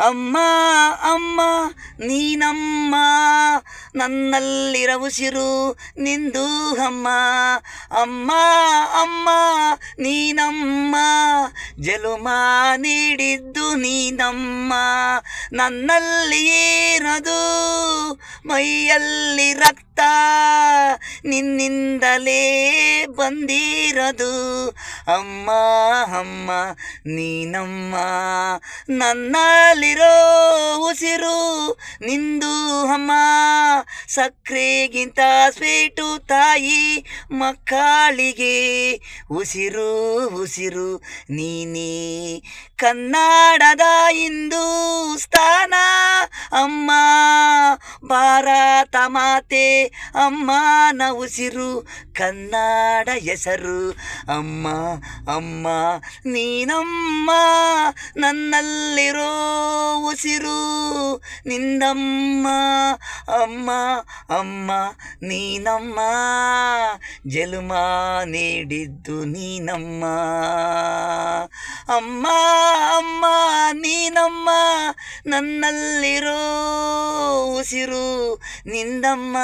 ಅಮ್ಮ ಅಮ್ಮ ನೀನಮ್ಮ, ನನ್ನಲ್ಲಿರ ಉಸಿರು ನಿಂದು ಅಮ್ಮ. ಅಮ್ಮ ಅಮ್ಮ ನೀನಮ್ಮ, ಜನುಮ ನೀಡಿದ್ದು ನೀನಮ್ಮ. ನನ್ನಲ್ಲಿ ಇರೋದು ಮೈಯಲ್ಲಿ ರಕ್ತ, ನಿನ್ನಿಂದಲೇ ಬಂದಿರೋದು. ಅಮ್ಮ ಅಮ್ಮ ನೀನಮ್ಮ, ನನ್ನಲ್ಲಿರೋ ಉಸಿರು ನಿಂದು ಅಮ್ಮ. ಸಕ್ಕರೆಗಿಂತ ಸ್ವೀಟು ತಾಯಿ ಮಕ್ಕಳಿಗೆ, ಉಸಿರು ಉಸಿರು ನೀನೇ. ಕನ್ನಡದ ಹಿಂದೂಸ್ತಾನ ಅಮ್ಮ, ಭಾರತ ಮಾತೆ ಅಮ್ಮನ ಉಸಿರು, ಕನ್ನಡ ಹೆಸರು. ಅಮ್ಮ ಅಮ್ಮ ನೀನಮ್ಮ, ನನ್ನಲ್ಲಿರೋ ಉಸಿರು ನಿಂದಮ್ಮ. ಅಮ್ಮ ಅಮ್ಮ ನೀನಮ್ಮ, ಜನುಮ ನೀಡಿದ್ದು ನೀನಮ್ಮ. ಅಮ್ಮ ಅಮ್ಮ ನೀನಮ್ಮ, ನನ್ನಲ್ಲಿರೋ ಉಸಿರು ನಿಂದಮ್ಮ.